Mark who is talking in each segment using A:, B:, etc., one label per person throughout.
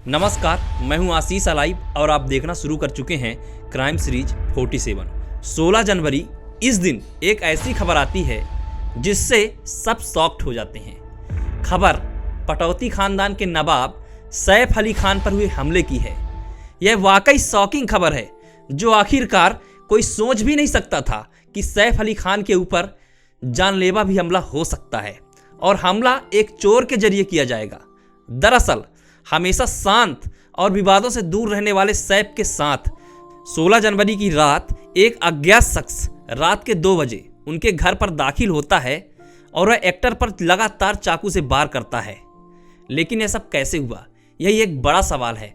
A: नमस्कार, मैं हूं आशीष अलाइव और आप देखना शुरू कर चुके हैं क्राइम सीरीज 47। 16 जनवरी इस दिन एक ऐसी खबर आती है जिससे सब शॉक्ड हो जाते हैं। खबर पटौती खानदान के नवाब सैफ अली खान पर हुए हमले की है। यह वाकई शॉकिंग खबर है जो आखिरकार कोई सोच भी नहीं सकता था कि सैफ अली खान के ऊपर जानलेवा भी हमला हो सकता है और हमला एक चोर के जरिए किया जाएगा। दरअसल हमेशा शांत और विवादों से दूर रहने वाले सैफ के साथ 16 जनवरी की रात एक अज्ञात शख्स रात के 2 बजे उनके घर पर दाखिल होता है और वह एक्टर पर लगातार चाकू से वार करता है। लेकिन यह सब कैसे हुआ, यही एक बड़ा सवाल है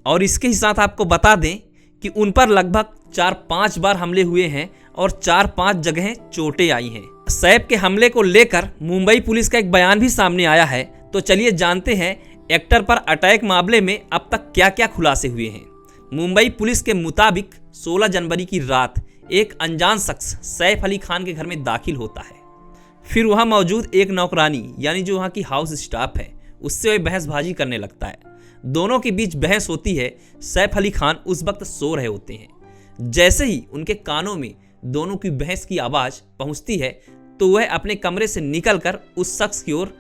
A: और इसके ही साथ आपको बता दें कि उन पर लगभग 4-5 बार हमले हुए हैं और 4-5 जगह चोटें आई हैं। सैफ के हमले को लेकर मुंबई पुलिस का एक बयान भी सामने आया है, तो चलिए जानते हैं एक्टर पर अटैक मामले में अब तक क्या क्या खुलासे हुए हैं। मुंबई पुलिस के मुताबिक 16 जनवरी की रात एक अनजान शख्स सैफ अली खान के घर में दाखिल होता है। फिर वहां मौजूद एक नौकरानी यानी जो वहां की हाउस स्टाफ है उससे वह बहसबाजी करने लगता है। दोनों के बीच बहस होती है। सैफ अली खान उस वक्त सो रहे होते हैं। जैसे ही उनके कानों में दोनों की बहस की आवाज़ पहुंचती है तो वह अपने कमरे से निकलकर उस शख्स की ओर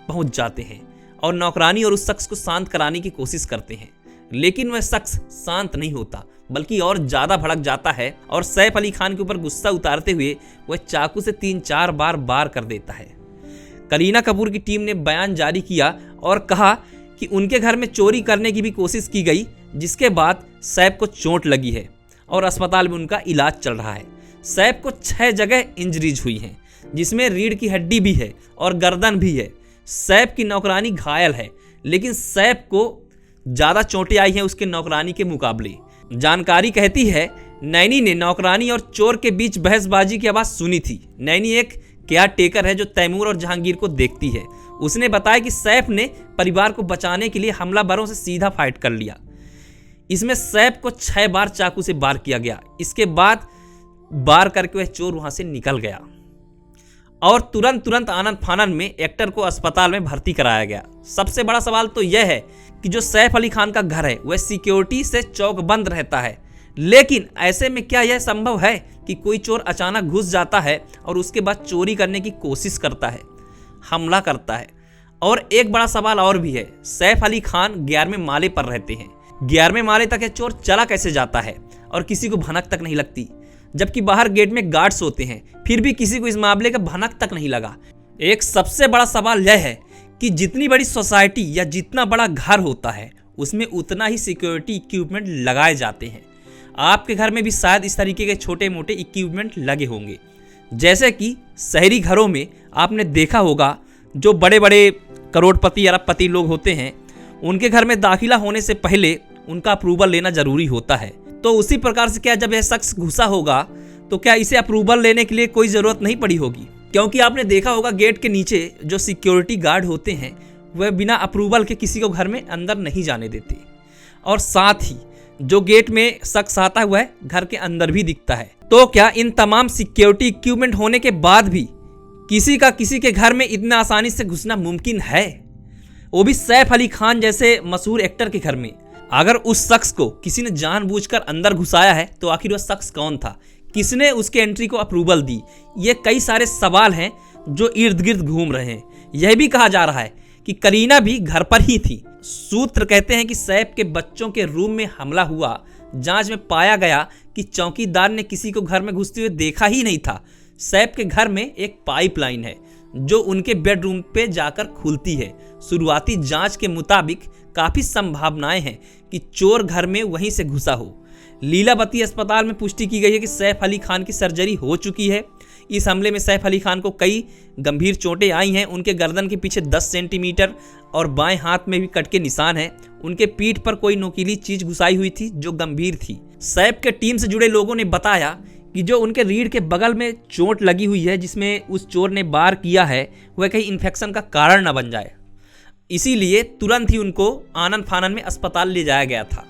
A: पहुंच जाते हैं और नौकरानी और उस शख्स को शांत कराने की कोशिश करते हैं। लेकिन वह शख्स शांत नहीं होता बल्कि और ज़्यादा भड़क जाता है और सैफ अली खान के ऊपर गुस्सा उतारते हुए वह चाकू से 3-4 बार वार कर देता है। करीना कपूर की टीम ने बयान जारी किया और कहा कि उनके घर में चोरी करने की भी कोशिश की गई, जिसके बाद सैफ को चोट लगी है और अस्पताल में उनका इलाज चल रहा है। सैफ को 6 जगह इंजरीज हुई हैं, जिसमें रीढ़ की हड्डी भी है और गर्दन भी है। सैफ की नौकरानी घायल है, लेकिन सैफ को ज़्यादा चोटें आई हैं उसके नौकरानी के मुकाबले। जानकारी कहती है नैनी ने नौकरानी और चोर के बीच बहसबाजी की आवाज़ सुनी थी। नैनी एक केयर टेकर है जो तैमूर और जहांगीर को देखती है। उसने बताया कि सैफ ने परिवार को बचाने के लिए हमलावरों से सीधा फाइट कर लिया। इसमें सैफ को 6 बार चाकू से वार किया गया। इसके बाद वार करके वह चोर वहां से निकल गया और तुरंत आनन फानन में एक्टर को अस्पताल में भर्ती कराया गया। सबसे बड़ा सवाल तो यह है कि जो सैफ अली खान का घर है वह सिक्योरिटी से चौकबंद रहता है, लेकिन ऐसे में क्या यह संभव है कि कोई चोर अचानक घुस जाता है और उसके बाद चोरी करने की कोशिश करता है, हमला करता है। और एक बड़ा सवाल और भी है, सैफ अली खान 11वें माले पर रहते हैं। 11वें माले तक यह चोर चला कैसे जाता है और किसी को भनक तक नहीं लगती, जबकि बाहर गेट में गार्ड्स होते हैं, फिर भी किसी को इस मामले का भनक तक नहीं लगा। एक सबसे बड़ा सवाल यह है कि जितनी बड़ी सोसाइटी या जितना बड़ा घर होता है उसमें उतना ही सिक्योरिटी इक्विपमेंट लगाए जाते हैं। आपके घर में भी शायद इस तरीके के छोटे मोटे इक्विपमेंट लगे होंगे। जैसे कि शहरी घरों में आपने देखा होगा जो बड़े बड़े करोड़पति अरबपति लोग होते हैं, उनके घर में दाखिला होने से पहले उनका अप्रूवल लेना जरूरी होता है। तो उसी प्रकार से क्या जब यह शख्स घुसा होगा तो क्या इसे अप्रूवल लेने के लिए कोई ज़रूरत नहीं पड़ी होगी, क्योंकि आपने देखा होगा गेट के नीचे जो सिक्योरिटी गार्ड होते हैं वह बिना अप्रूवल के किसी को घर में अंदर नहीं जाने देते। और साथ ही जो गेट में शख्स आता हुआ है घर के अंदर भी दिखता है। तो क्या इन तमाम सिक्योरिटी इक्विपमेंट होने के बाद भी किसी के घर में इतना आसानी से घुसना मुमकिन है, वो भी सैफ अली खान जैसे मशहूर एक्टर के घर में? अगर उस शख्स को किसी ने जानबूझकर अंदर घुसाया है तो आखिर वह शख्स कौन था, किसने उसके एंट्री को अप्रूवल दी? ये कई सारे सवाल हैं जो इर्द गिर्द घूम रहे हैं। यह भी कहा जा रहा है कि करीना भी घर पर ही थी। सूत्र कहते हैं कि सैफ के बच्चों के रूम में हमला हुआ। जांच में पाया गया कि चौकीदार ने किसी को घर में घुसते हुए देखा ही नहीं था। सैफ के घर में एक पाइपलाइन है जो उनके बेडरूम पे जाकर खुलती है। शुरुआती जांच के मुताबिक काफी संभावनाएं हैं कि चोर घर में वहीं से घुसा हो। लीलावती अस्पताल में पुष्टि की गई है कि सैफ अली खान की सर्जरी हो चुकी है। इस हमले में सैफ अली खान को कई गंभीर चोटें आई हैं। उनके गर्दन के पीछे 10 सेंटीमीटर और बाएं हाथ में भी कट के निशान हैं। उनके पीठ पर कोई नुकीली चीज घुसाई हुई थी जो गंभीर थी। सैफ के टीम से जुड़े लोगों ने बताया कि जो उनके रीढ़ के बगल में चोट लगी हुई है जिसमें उस चोर ने वार किया है वह कहीं इन्फेक्शन का कारण न बन जाए, इसीलिए तुरंत ही उनको आनन फानन में अस्पताल ले जाया गया था।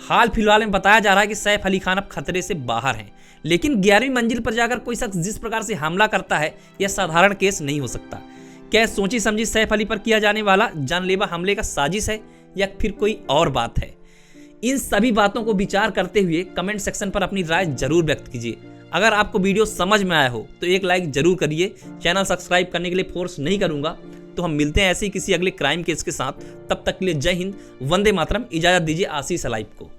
A: हाल फिलहाल में बताया जा रहा है कि सैफ अली खान अब खतरे से बाहर हैं, लेकिन 11वीं मंजिल पर जाकर कोई शख्स जिस प्रकार से हमला करता है यह साधारण केस नहीं हो सकता। क्या सोची समझी सैफ अली पर किया जाने वाला जानलेवा हमले का साजिश है या फिर कोई और बात है? इन सभी बातों को विचार करते हुए कमेंट सेक्शन पर अपनी राय जरूर व्यक्त कीजिए। अगर आपको वीडियो समझ में आया हो तो एक लाइक जरूर करिए। चैनल सब्सक्राइब करने के लिए फोर्स नहीं करूंगा। तो हम मिलते हैं ऐसे ही किसी अगले क्राइम केस के साथ। तब तक के लिए जय हिंद, वंदे मातरम। इजाजत दीजिए आशीष अलाइव को।